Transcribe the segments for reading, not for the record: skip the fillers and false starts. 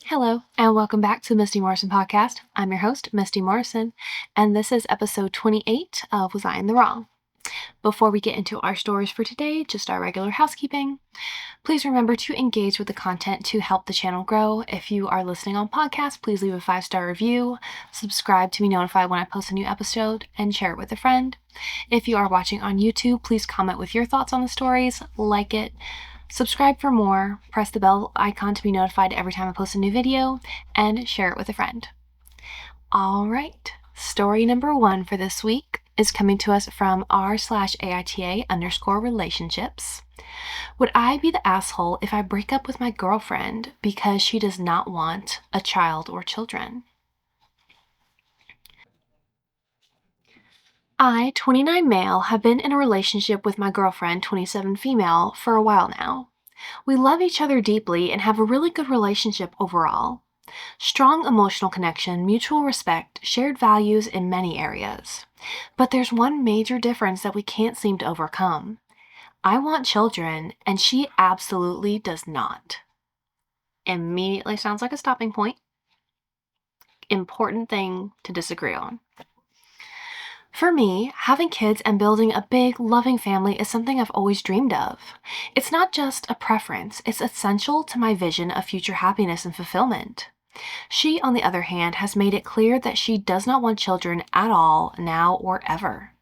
Hello, and welcome back to the Misty Morrison Podcast. I'm your host, Misty Morrison, and this is episode 28 of Was I in the Wrong? Before we get into our stories for today, just our regular housekeeping. Please remember to engage with the content to help the channel grow. If you are listening on podcast, please leave a 5-star review, subscribe to be notified when I post a new episode, and share it with a friend. If you are watching on YouTube, please comment with your thoughts on the stories, like it, subscribe for more, press the bell icon to be notified every time I post a new video, and share it with a friend. All right, story number 1 for this week is coming to us from r/AITA_relationships. Would I be the asshole if I break up with my girlfriend because she does not want a child or children? I, 29 male, have been in a relationship with my girlfriend, 27 female, for a while now. We love each other deeply and have a really good relationship overall. Strong emotional connection, mutual respect, shared values in many areas. But there's one major difference that we can't seem to overcome. I want children, and she absolutely does not. Immediately sounds like a stopping point. Important thing to disagree on. For me, having kids and building a big, loving family is something I've always dreamed of. It's not just a preference, it's essential to my vision of future happiness and fulfillment. She, on the other hand, has made it clear that she does not want children at all, now or ever.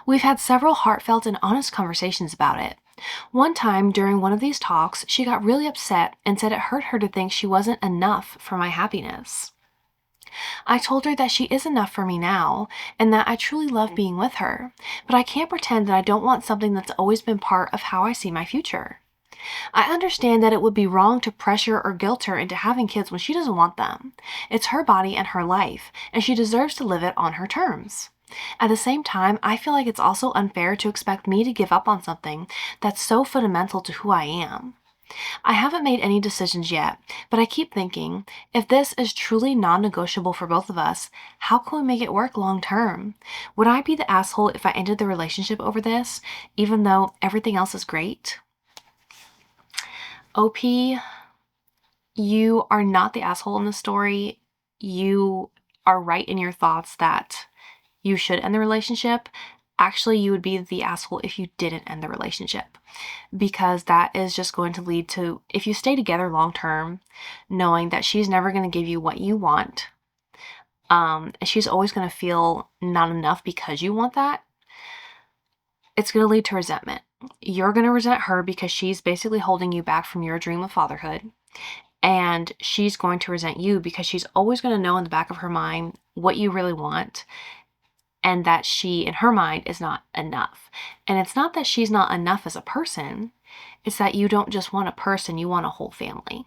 We've had several heartfelt and honest conversations about it. One time during one of these talks, she got really upset and said it hurt her to think she wasn't enough for my happiness. I told her that she is enough for me now, and that I truly love being with her, but I can't pretend that I don't want something that's always been part of how I see my future. I understand that it would be wrong to pressure or guilt her into having kids when she doesn't want them. It's her body and her life, and she deserves to live it on her terms. At the same time, I feel like it's also unfair to expect me to give up on something that's so fundamental to who I am. I haven't made any decisions yet, but I keep thinking, if this is truly non-negotiable for both of us, how can we make it work long term? Would I be the asshole if I ended the relationship over this, even though everything else is great? OP, you are not the asshole in the story. You are right in your thoughts that you should end the relationship. Actually, you would be the asshole if you didn't end the relationship, because that is just going to lead to, if you stay together long term, knowing that she's never going to give you what you want, and she's always going to feel not enough because you want that, it's going to lead to resentment. You're going to resent her because she's basically holding you back from your dream of fatherhood. And she's going to resent you because she's always going to know in the back of her mind what you really want, and that she, in her mind, is not enough. And it's not that she's not enough as a person. It's that you don't just want a person, you want a whole family.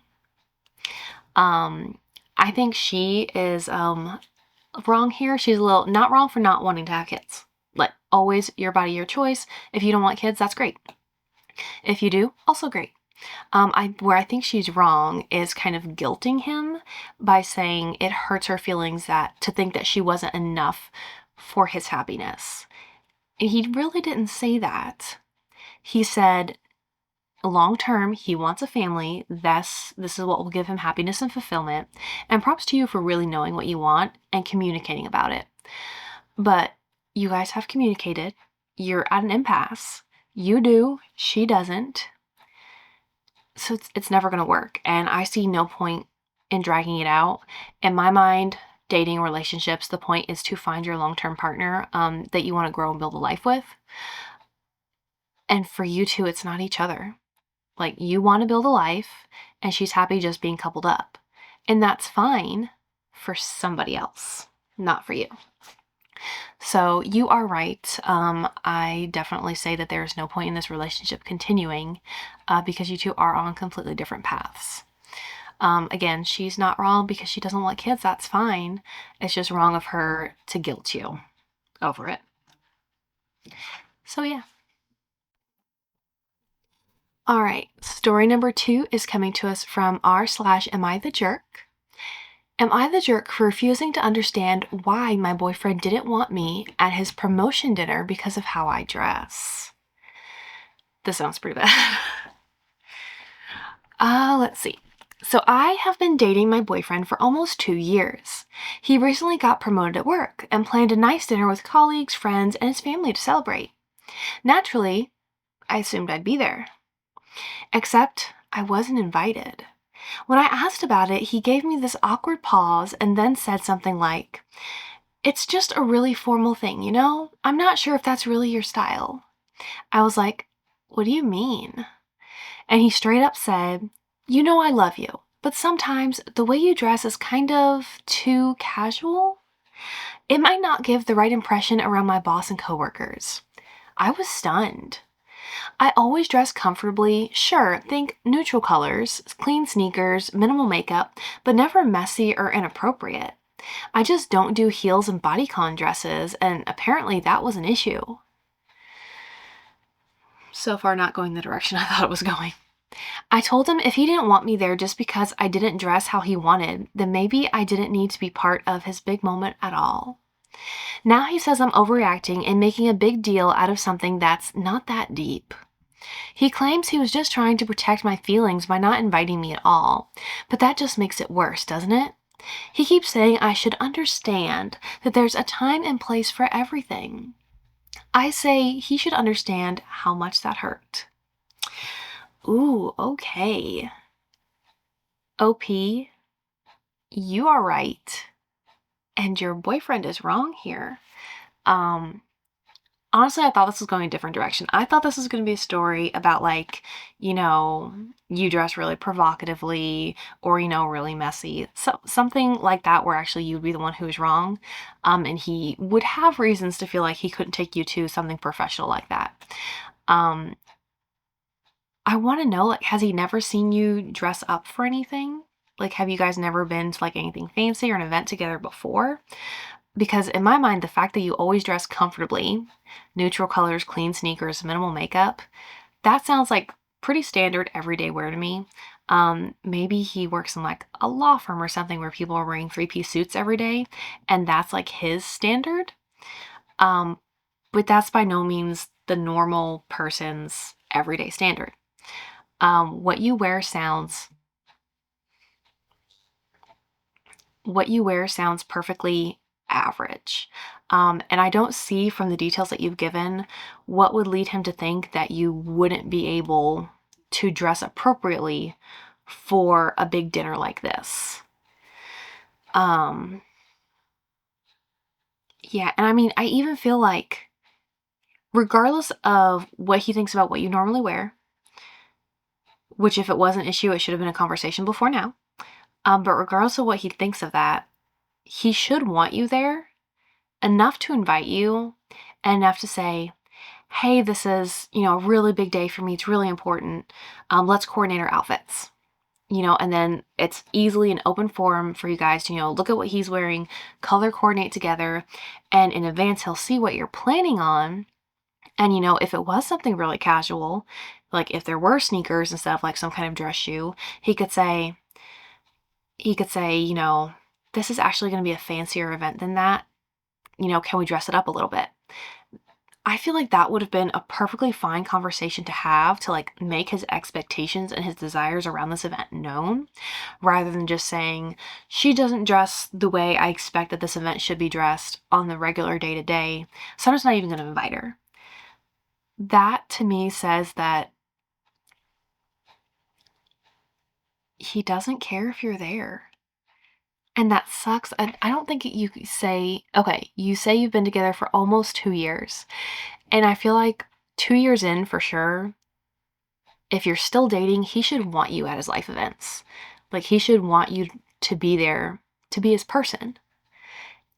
I think she is wrong here. She's a little not wrong for not wanting to have kids. Like, always, your body, your choice. If you don't want kids, that's great. If you do, also great. Where I think she's wrong is kind of guilting him by saying it hurts her feelings to think that she wasn't enough for his happiness. And he really didn't say that. He said, long term, he wants a family. This is what will give him happiness and fulfillment. And props to you for really knowing what you want and communicating about it. But you guys have communicated. You're at an impasse. You do, she doesn't. So it's never going to work. And I see no point in dragging it out. In my mind, dating, relationships, the point is to find your long-term partner that you want to grow and build a life with. And for you two, it's not each other. Like, you want to build a life, and she's happy just being coupled up. And that's fine for somebody else, not for you. So you are right. I definitely say that there is no point in this relationship continuing because you two are on completely different paths. Again, she's not wrong because she doesn't want kids. That's fine. It's just wrong of her to guilt you over it. So yeah. All right. Story number 2 is coming to us from r/Am I the Jerk? Am I the jerk for refusing to understand why my boyfriend didn't want me at his promotion dinner because of how I dress? This sounds pretty bad. Let's see. So I have been dating my boyfriend for almost 2 years. He recently got promoted at work and planned a nice dinner with colleagues, friends, and his family to celebrate. Naturally, I assumed I'd be there. Except I wasn't invited. When I asked about it, he gave me this awkward pause and then said something like, "It's just a really formal thing, you know? I'm not sure if that's really your style." I was like, "What do you mean?" And he straight up said, "You know I love you, but sometimes the way you dress is kind of too casual. It might not give the right impression around my boss and coworkers." I was stunned. I always dress comfortably, sure, think neutral colors, clean sneakers, minimal makeup, but never messy or inappropriate. I just don't do heels and bodycon dresses, and apparently that was an issue. So far, not going the direction I thought it was going. I told him if he didn't want me there just because I didn't dress how he wanted, then maybe I didn't need to be part of his big moment at all. Now he says I'm overreacting and making a big deal out of something that's not that deep. He claims he was just trying to protect my feelings by not inviting me at all, but that just makes it worse, doesn't it? He keeps saying I should understand that there's a time and place for everything. I say he should understand how much that hurt. Ooh, okay. OP, you are right. And your boyfriend is wrong here. Honestly, I thought this was going a different direction. I thought this was going to be a story about, like, you dress really provocatively or, really messy. So, something like that where actually you'd be the one who is wrong. And he would have reasons to feel like he couldn't take you to something professional like that. Um, I want to know, like, has he never seen you dress up for anything? Like, have you guys never been to, like, anything fancy or an event together before? Because in my mind, the fact that you always dress comfortably, neutral colors, clean sneakers, minimal makeup, that sounds like pretty standard everyday wear to me. Maybe he works in like a law firm or something where people are wearing three-piece suits every day, and that's like his standard. Um, but that's by no means the normal person's everyday standard. What you wear sounds perfectly average. And I don't see from the details that you've given what would lead him to think that you wouldn't be able to dress appropriately for a big dinner like this. Yeah, and I mean, I even feel like regardless of what he thinks about what you normally wear, which if it was an issue, it should have been a conversation before now. But regardless of what he thinks of that, he should want you there enough to invite you and enough to say, "Hey, this is, a really big day for me. It's really important. Let's coordinate our outfits." And then it's easily an open forum for you guys to, look at what he's wearing, color coordinate together, and in advance he'll see what you're planning on. And, if it was something really casual, like if there were sneakers instead of like some kind of dress shoe, he could say, "This is actually going to be a fancier event than that. Can we dress it up a little bit?" I feel like that would have been a perfectly fine conversation to have to like make his expectations and his desires around this event known, rather than just saying, "She doesn't dress the way I expect that this event should be dressed on the regular day to day, so I'm just not even going to invite her." That to me says that he doesn't care if you're there. And that sucks. I don't think you say, okay, you say you've been together for almost 2 years. And I feel like 2 years in for sure, if you're still dating, he should want you at his life events. Like he should want you to be there to be his person.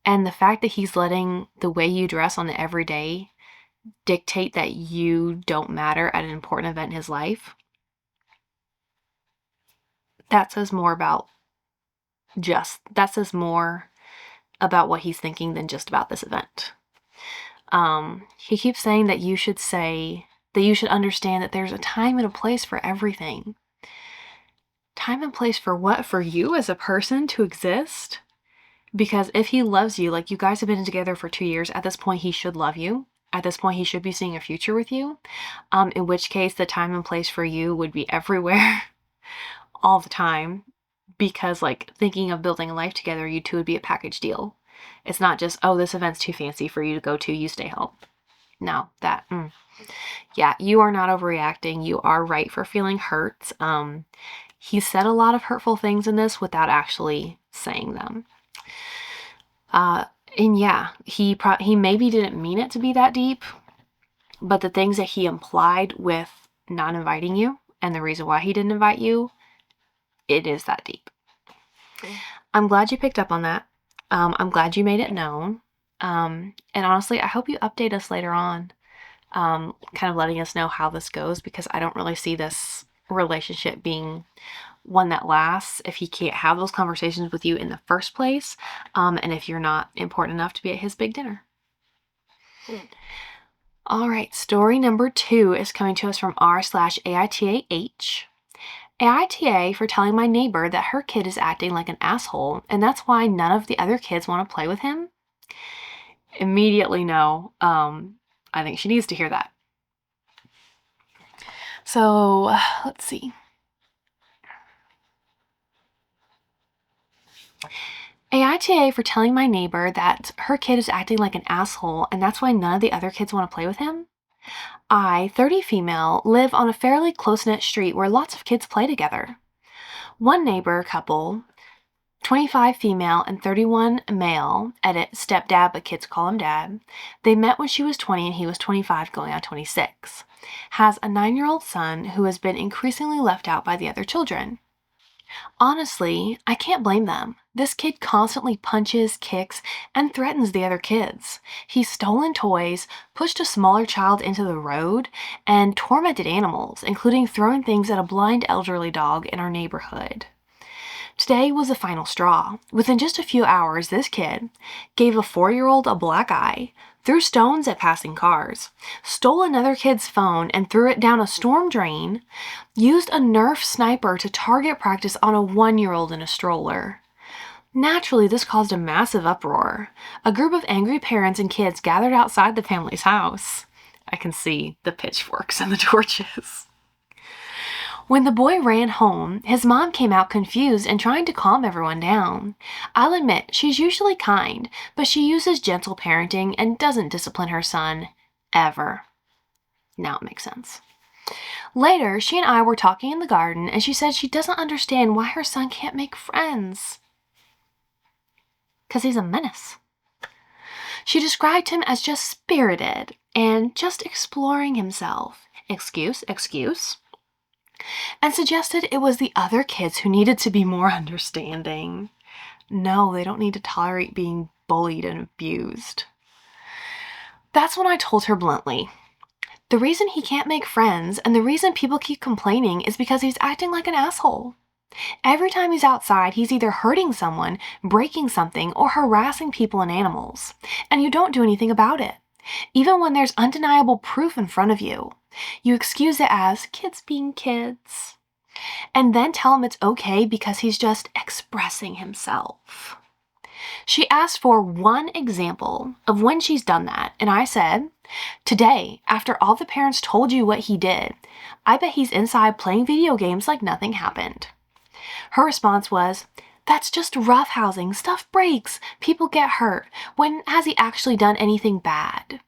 And the fact that he's letting the way you dress on the everyday dictate that you don't matter at an important event in his life, that says more about what he's thinking than just about this event. He keeps saying that you should understand that there's a time and a place for everything. Time and place for what? For you as a person to exist? Because if he loves you, like you guys have been together for 2 years, at this point he should love you. At this point he should be seeing a future with you. In which case the time and place for you would be everywhere all the time. because, like, thinking of building a life together, you two would be a package deal. It's not just, oh, this event's too fancy for you to go to, you stay home. No, yeah, you are not overreacting. You are right for feeling hurt. He said a lot of hurtful things in this without actually saying them. And yeah, he maybe didn't mean it to be that deep, but the things that he implied with not inviting you and the reason why he didn't invite you, it is that deep. I'm glad you picked up on that. I'm glad you made it known. And honestly, I hope you update us later on, kind of letting us know how this goes, because I don't really see this relationship being one that lasts if he can't have those conversations with you in the first place, and if you're not important enough to be at his big dinner. All right, story number 2 is coming to us from r/AITA-H. AITA for telling my neighbor that her kid is acting like an asshole, and that's why none of the other kids want to play with him. Immediately no. I think she needs to hear that. So, let's see. AITA for telling my neighbor that her kid is acting like an asshole, and that's why none of the other kids want to play with him. I, 30 female, live on a fairly close-knit street where lots of kids play together. One neighbor couple, 25 female and 31 male, edit stepdad but kids call him dad, they met when she was 20 and he was 25 going on 26, has a 9-year-old son who has been increasingly left out by the other children. Honestly, I can't blame them. This kid constantly punches, kicks, and threatens the other kids. He's stolen toys, pushed a smaller child into the road, and tormented animals, including throwing things at a blind elderly dog in our neighborhood. Today was the final straw. Within just a few hours, this kid gave a 4-year-old a black eye, threw stones at passing cars, stole another kid's phone and threw it down a storm drain, used a Nerf sniper to target practice on a 1-year-old in a stroller. Naturally, this caused a massive uproar. A group of angry parents and kids gathered outside the family's house. I can see the pitchforks and the torches. When the boy ran home, his mom came out confused and trying to calm everyone down. I'll admit, she's usually kind, but she uses gentle parenting and doesn't discipline her son, ever. Now it makes sense. Later, she and I were talking in the garden, and she said she doesn't understand why her son can't make friends. 'Cause he's a menace. She described him as just spirited and just exploring himself. Excuse. And suggested it was the other kids who needed to be more understanding. No, they don't need to tolerate being bullied and abused. That's when I told her bluntly, the reason he can't make friends and the reason people keep complaining is because he's acting like an asshole. Every time he's outside, he's either hurting someone, breaking something, or harassing people and animals. And you don't do anything about it. Even when there's undeniable proof in front of you. You excuse it as kids being kids. And then tell him it's okay because he's just expressing himself. She asked for one example of when she's done that, and I said, today, after all the parents told you what he did, I bet he's inside playing video games like nothing happened. Her response was, that's just roughhousing, stuff breaks, people get hurt. When has he actually done anything bad?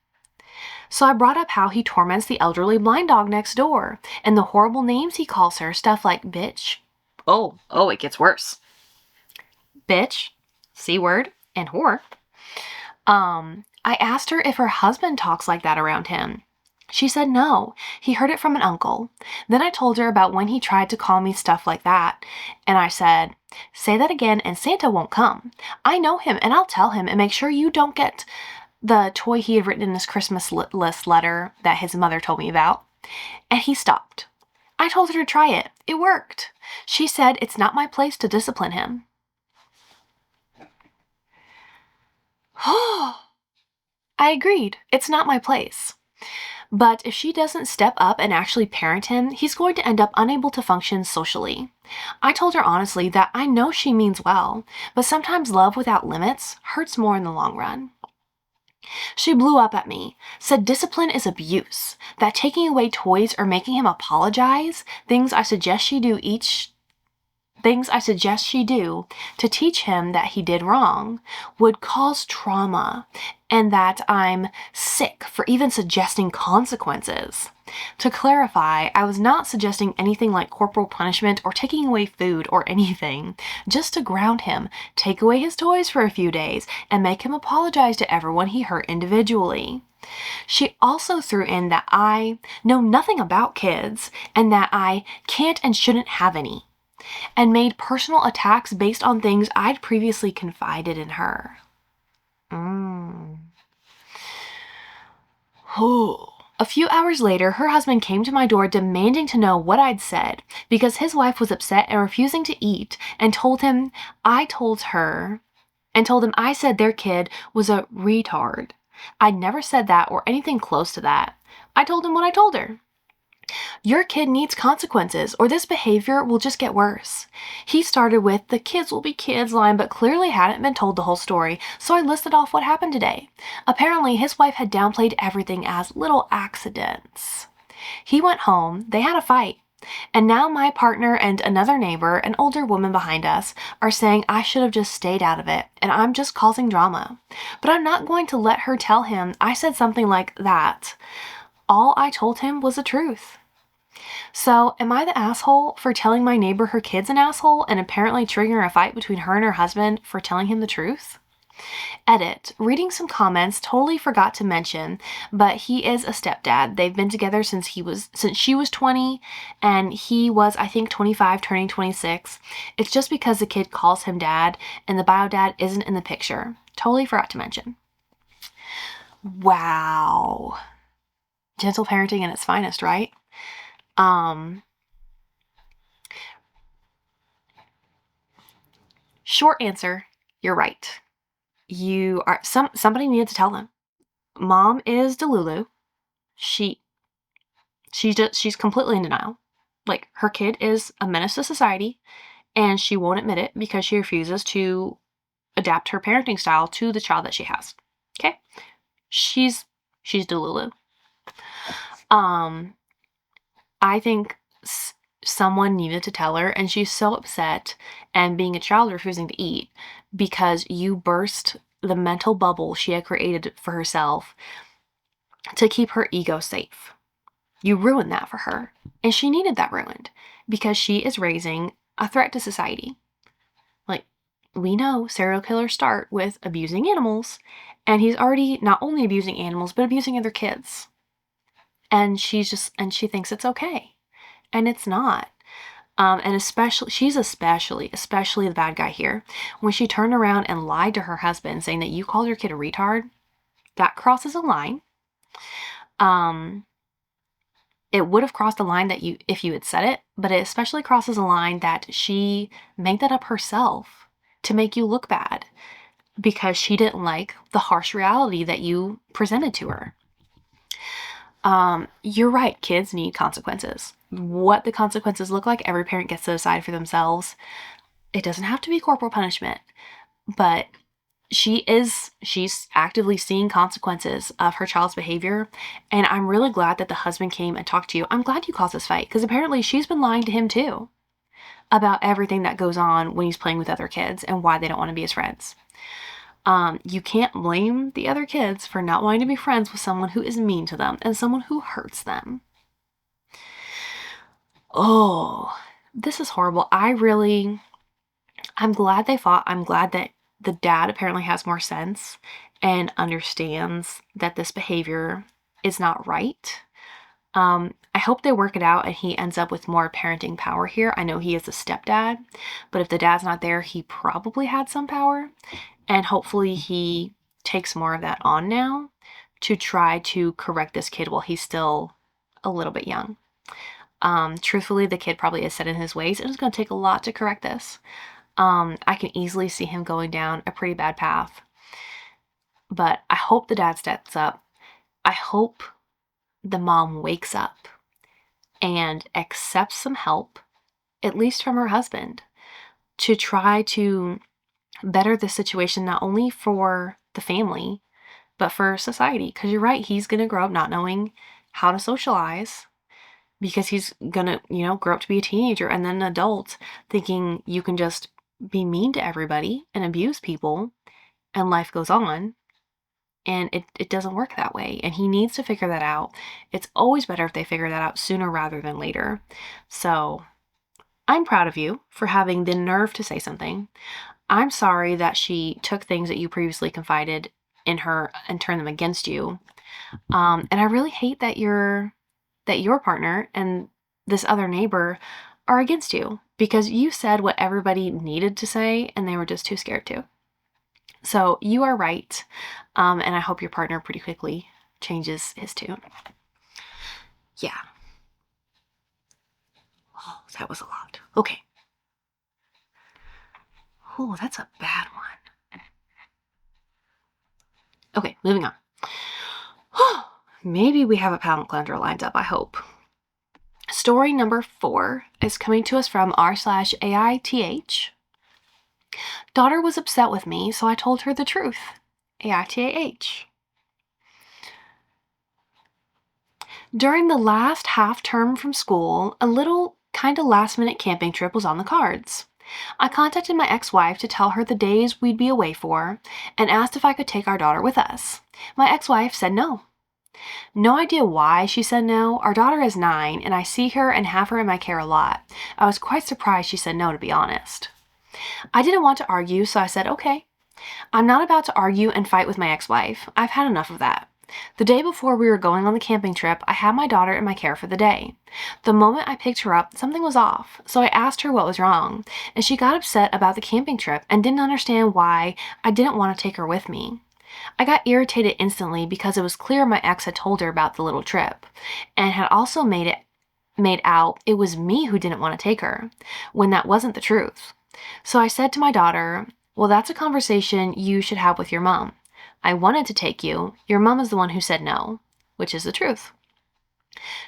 So I brought up how he torments the elderly blind dog next door, and the horrible names he calls her, stuff like bitch. Oh, it gets worse. Bitch, C-word, and whore. I asked her if her husband talks like that around him. She said no, he heard it from an uncle. Then I told her about when he tried to call me stuff like that, and I said, say that again and Santa won't come. I know him and I'll tell him and make sure you don't get the toy he had written in his Christmas list letter that his mother told me about. And he stopped. I told her to try it. It worked. She said it's not my place to discipline him. I agreed. It's not my place. But if she doesn't step up and actually parent him, he's going to end up unable to function socially. I told her honestly that I know she means well, but sometimes love without limits hurts more in the long run. She blew up at me, said discipline is abuse, that taking away toys or making him apologize, things I suggest she do each things I suggest she do to teach him that he did wrong would cause trauma and that I'm sick for even suggesting consequences. To clarify, I was not suggesting anything like corporal punishment or taking away food or anything, just to ground him, take away his toys for a few days, and make him apologize to everyone he hurt individually. She also threw in that I know nothing about kids and that I can't and shouldn't have any, and made personal attacks based on things I'd previously confided in her. A few hours later, her husband came to my door demanding to know what I'd said because his wife was upset and refusing to eat, and told him I said their kid was a retard. I'd never said that or anything close to that. I told him what I told her. Your kid needs consequences, or this behavior will just get worse. He started with the kids will be kids line, but clearly hadn't been told the whole story, so I listed off what happened today. Apparently, his wife had downplayed everything as little accidents. He went home, they had a fight, and now my partner and another neighbor, an older woman behind us, are saying I should have just stayed out of it, and I'm just causing drama. But I'm not going to let her tell him I said something like that. All I told him was the truth. So, am I the asshole for telling my neighbor her kid's an asshole and apparently triggering a fight between her and her husband for telling him the truth? Edit. Reading some comments, totally forgot to mention, but he is a stepdad. They've been together since she was 20 and he was, I think, 25, turning 26. It's just because the kid calls him dad and the bio dad isn't in the picture. Totally forgot to mention. Wow. Gentle parenting in its finest, right? Short answer, you're right. Somebody needed to tell them. Mom is Delulu. She's completely in denial. Like, her kid is a menace to society, and she won't admit it because she refuses to adapt her parenting style to the child that she has. Okay? She's Delulu. I think someone needed to tell her, and she's so upset and being a child refusing to eat because you burst the mental bubble she had created for herself to keep her ego safe. You ruined that for her, and she needed that ruined because she is raising a threat to society. Like, we know serial killers start with abusing animals, and he's already not only abusing animals but abusing other kids. And she thinks it's okay. And it's not. And she's especially the bad guy here. When she turned around and lied to her husband saying that you called your kid a retard, that crosses a line. It would have crossed a line if you had said it, but it especially crosses a line that she made that up herself to make you look bad because she didn't like the harsh reality that you presented to her. You're right, kids need consequences. What the consequences look like, every parent gets to decide for themselves. It doesn't have to be corporal punishment, but she's actively seeing consequences of her child's behavior, and I'm really glad that the husband came and talked to you. I'm glad you caused this fight, because apparently she's been lying to him too about everything that goes on when he's playing with other kids and why they don't want to be his friends. You can't blame the other kids for not wanting to be friends with someone who is mean to them and someone who hurts them. Oh, this is horrible. I'm glad they fought. I'm glad that the dad apparently has more sense and understands that this behavior is not right. I hope they work it out and he ends up with more parenting power here. I know he is a stepdad, but if the dad's not there, he probably had some power. And hopefully he takes more of that on now to try to correct this kid while he's still a little bit young. Truthfully, the kid probably is set in his ways, and it's going to take a lot to correct this. I can easily see him going down a pretty bad path. But I hope the dad steps up. I hope the mom wakes up and accepts some help, at least from her husband, to try to better the situation, not only for the family, but for society. Because you're right, he's going to grow up not knowing how to socialize because he's gonna, grow up to be a teenager and then an adult, thinking you can just be mean to everybody and abuse people and life goes on. And it doesn't work that way. And he needs to figure that out. It's always better if they figure that out sooner rather than later. So I'm proud of you for having the nerve to say something. I'm sorry that she took things that you previously confided in her and turned them against you. And I really hate that your partner and this other neighbor are against you because you said what everybody needed to say and they were just too scared to. So you are right. And I hope your partner pretty quickly changes his tune. Yeah. Oh, that was a lot. Okay. Oh, that's a bad one. Okay, moving on. Maybe we have a palate cleanser lined up, I hope. Story number 4 is coming to us from r/AITH. Daughter was upset with me, so I told her the truth. AITAH. During the last half term from school, a little kind of last-minute camping trip was on the cards. I contacted my ex-wife to tell her the days we'd be away for and asked if I could take our daughter with us. My ex-wife said no. No idea why she said no. Our daughter is 9 and I see her and have her in my care a lot. I was quite surprised she said no, to be honest. I didn't want to argue, so I said okay. I'm not about to argue and fight with my ex-wife. I've had enough of that. The day before we were going on the camping trip, I had my daughter in my care for the day. The moment I picked her up, something was off, so I asked her what was wrong, and she got upset about the camping trip and didn't understand why I didn't want to take her with me. I got irritated instantly because it was clear my ex had told her about the little trip, and had also made out it was me who didn't want to take her, when that wasn't the truth. So I said to my daughter, well, that's a conversation you should have with your mom. I wanted to take you. Your mom is the one who said no, which is the truth.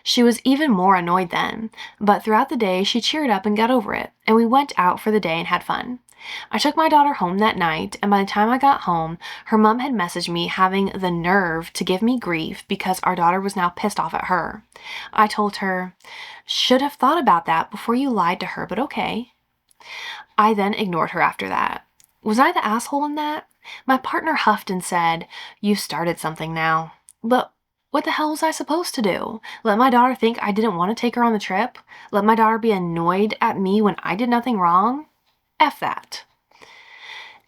She was even more annoyed then, but throughout the day she cheered up and got over it, and we went out for the day and had fun. I took my daughter home that night, and by the time I got home, her mom had messaged me having the nerve to give me grief because our daughter was now pissed off at her. I told her, should have thought about that before you lied to her, but okay. I then ignored her after that. Was I the asshole in that? My partner huffed and said, you started something now. But what the hell was I supposed to do? Let my daughter think I didn't want to take her on the trip? Let my daughter be annoyed at me when I did nothing wrong? F that.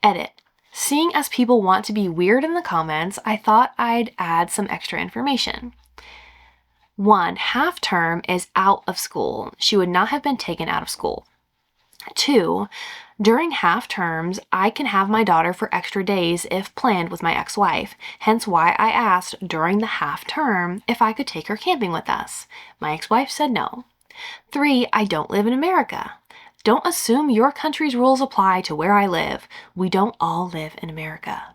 Edit. Seeing as people want to be weird in the comments, I thought I'd add some extra information. 1. Half term is out of school. She would not have been taken out of school. 2. During half terms, I can have my daughter for extra days if planned with my ex-wife, hence why I asked during the half term if I could take her camping with us. My ex-wife said no. 3. I don't live in America. Don't assume your country's rules apply to where I live. We don't all live in America.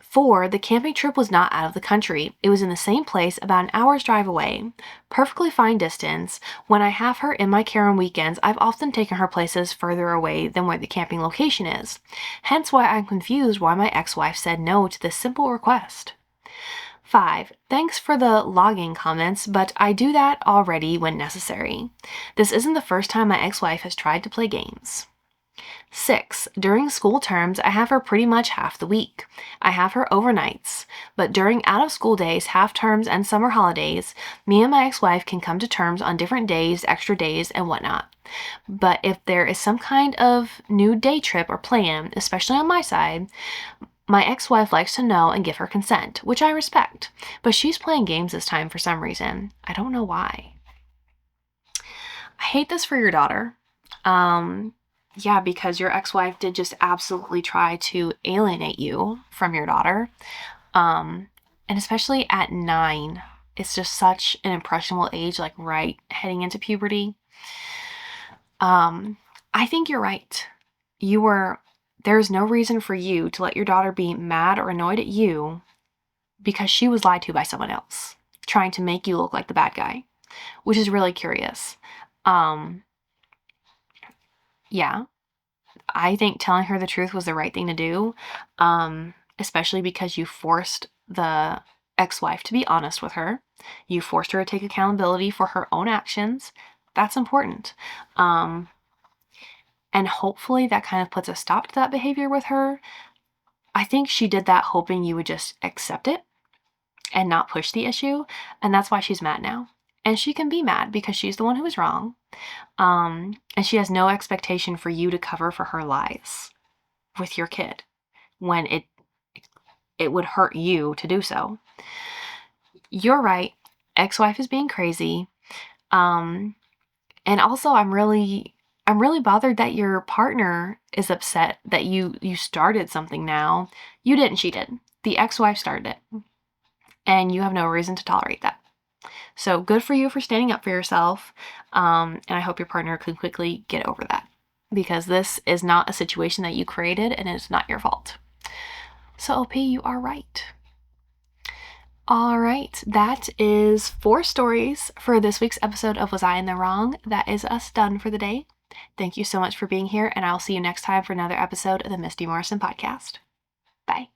4. The camping trip was not out of the country. It was in the same place about an hour's drive away. Perfectly fine distance. When I have her in my care on weekends, I've often taken her places further away than where the camping location is. Hence why I'm confused why my ex-wife said no to this simple request. 5. Thanks for the logging comments, but I do that already when necessary. This isn't the first time my ex-wife has tried to play games. 6. During school terms, I have her pretty much half the week. I have her overnights. But during out-of-school days, half terms, and summer holidays, me and my ex-wife can come to terms on different days, extra days, and whatnot. But if there is some kind of new day trip or plan, especially on my side, my ex-wife likes to know and give her consent, which I respect. But she's playing games this time for some reason. I don't know why. I hate this for your daughter. Yeah, because your ex-wife did just absolutely try to alienate you from your daughter. And especially at 9, it's just such an impressionable age, like right heading into puberty. I think you're right. There's no reason for you to let your daughter be mad or annoyed at you because she was lied to by someone else, trying to make you look like the bad guy, which is really curious. Yeah, I think telling her the truth was the right thing to do, especially because you forced the ex-wife to be honest with her. You forced her to take accountability for her own actions. That's important. And hopefully that kind of puts a stop to that behavior with her. I think she did that hoping you would just accept it and not push the issue. And that's why she's mad now. And she can be mad because she's the one who was wrong. And she has no expectation for you to cover for her lies with your kid when it would hurt you to do so. You're right. Ex-wife is being crazy. And also I'm really bothered that your partner is upset that you started something now. You didn't, she did. The ex-wife started it. And you have no reason to tolerate that. So good for you for standing up for yourself. And I hope your partner can quickly get over that, because this is not a situation that you created and it's not your fault. So OP, you are right. All right, that is 4 stories for this week's episode of Was I in the Wrong? That is us done for the day. Thank you so much for being here, and I'll see you next time for another episode of the Misty Morrison Podcast. Bye.